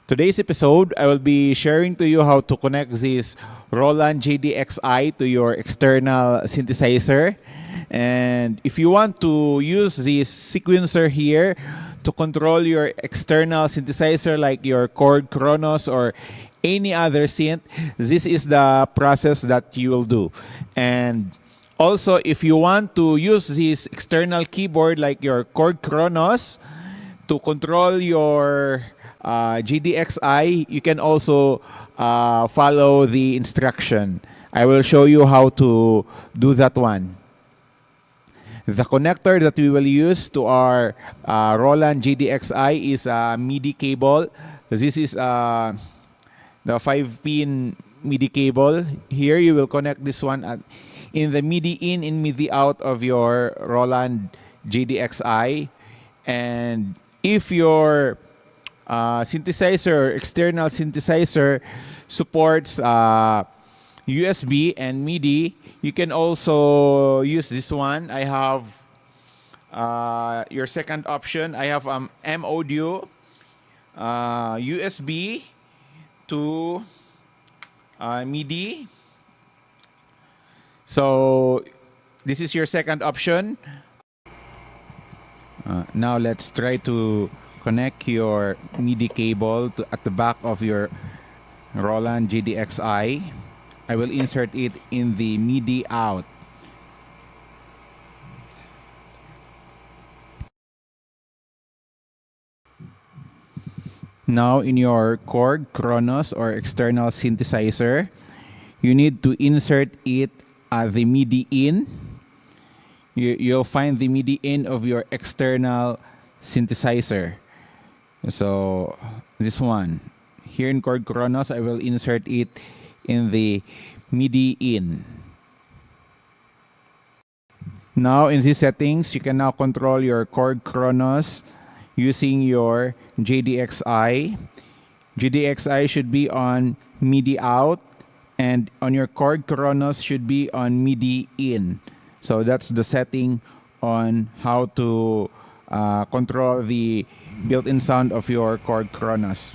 Today's episode, I will be sharing to you how to connect this Roland jdxi to your external synthesizer. And if you want to use this sequencer here to control your external synthesizer like your Korg, Kronos, or any other synth, this is the process that you will do. And also, if you want to use this external keyboard like your Korg Kronos to control your jdxi, you can also follow the instruction. I will show you how to do that one. The connector that we will use to our Roland jdxi is a MIDI cable. This is the 5-pin MIDI cable. Here you will connect this one in the MIDI in and MIDI out of your Roland jdxi. And if your synthesizer, external synthesizer supports USB and MIDI, you can also use this one. I have your second option. I have M audio, USB to MIDI. So this is your second option. Now let's try to connect your MIDI cable at the back of your Roland jdxi. I will insert it in the MIDI out. Now in your Korg, Kronos, or external synthesizer, you need to insert it at the MIDI in. You'll find the MIDI in of your external synthesizer. So this one. Here in Korg Kronos, I will insert it in the MIDI in. Now in these settings, you can now control your Korg Kronos using your jdxi. jdxi should be on MIDI out, and on your Korg Kronos should be on MIDI in. So that's the setting on how to control the built-in sound of your Korg Kronos.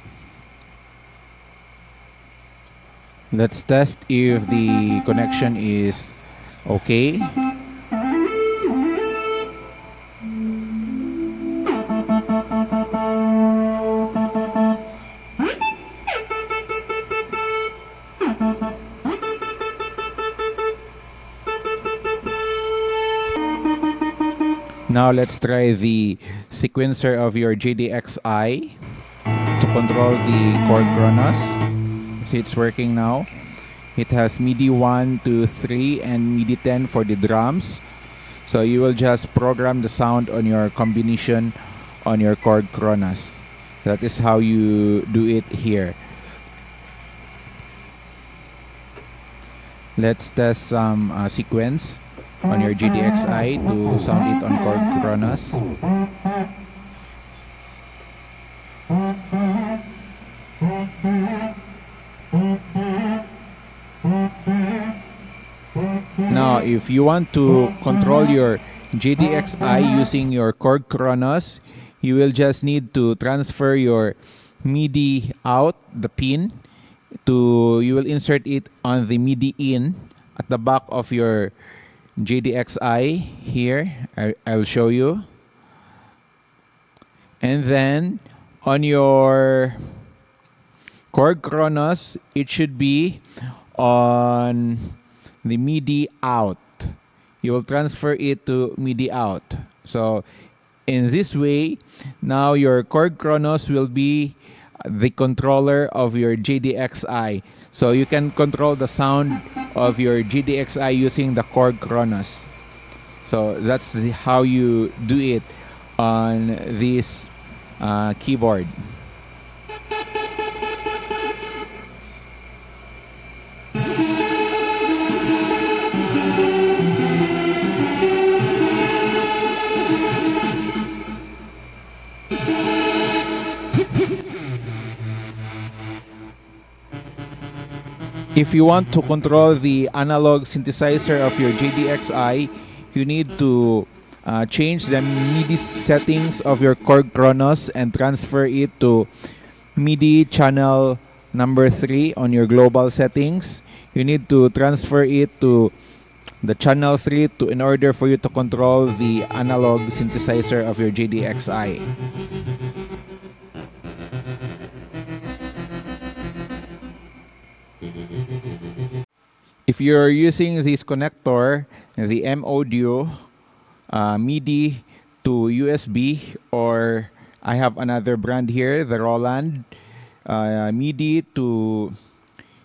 Let's test if the connection is okay. Now let's try the sequencer of your jdxi to control the Korg Kronos. See, it's working now. It has MIDI 1 to 3 and MIDI 10 for the drums. So you will just program the sound on your combination on your Korg Kronos. That is how you do it here. Let's test some sequence on your jdxi to sound it on Korg Kronos. Now, if you want to control your jdxi using your Korg Kronos, you will just need to transfer your MIDI out, the pin, you will insert it on the MIDI in at the back of your jdxi here. I'll show you. And then on your Korg Kronos, it should be on the MIDI out. You will transfer it to MIDI out. So in this way, now your Korg Kronos will be the controller of your jdxi. So you can control the sound of your jdxi using the Korg Kronos. So that's how you do it on this keyboard. If you want to control the analog synthesizer of your jdxi, you need to change the MIDI settings of your Korg Kronos and transfer it to MIDI channel number 3 on your global settings. You need to transfer it to the channel 3 in order for you to control the analog synthesizer of your jdxi. If you're using this connector, the M audio, MIDI to USB, or I have another brand here, the Roland, MIDI to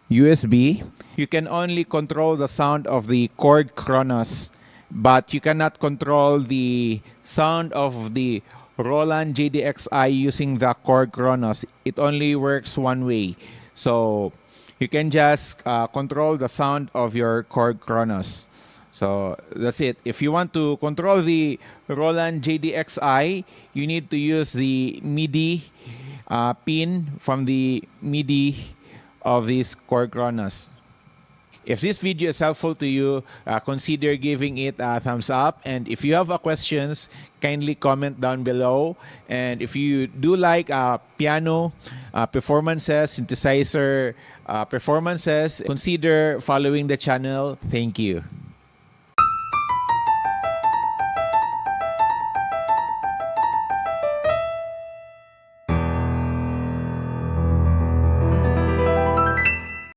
USB, you can only control the sound of the Korg Kronos, but you cannot control the sound of the Roland jdxi using the Korg Kronos. It only works one way. So you can just control the sound of your Korg Kronos. So that's it. If you want to control the Roland jdxi, you need to use the MIDI pin from the MIDI of this Korg Kronos. If this video is helpful to you, consider giving it a thumbs up. And if you have questions, kindly comment down below. And if you do like piano performances, synthesizer performances, consider following the channel. Thank you.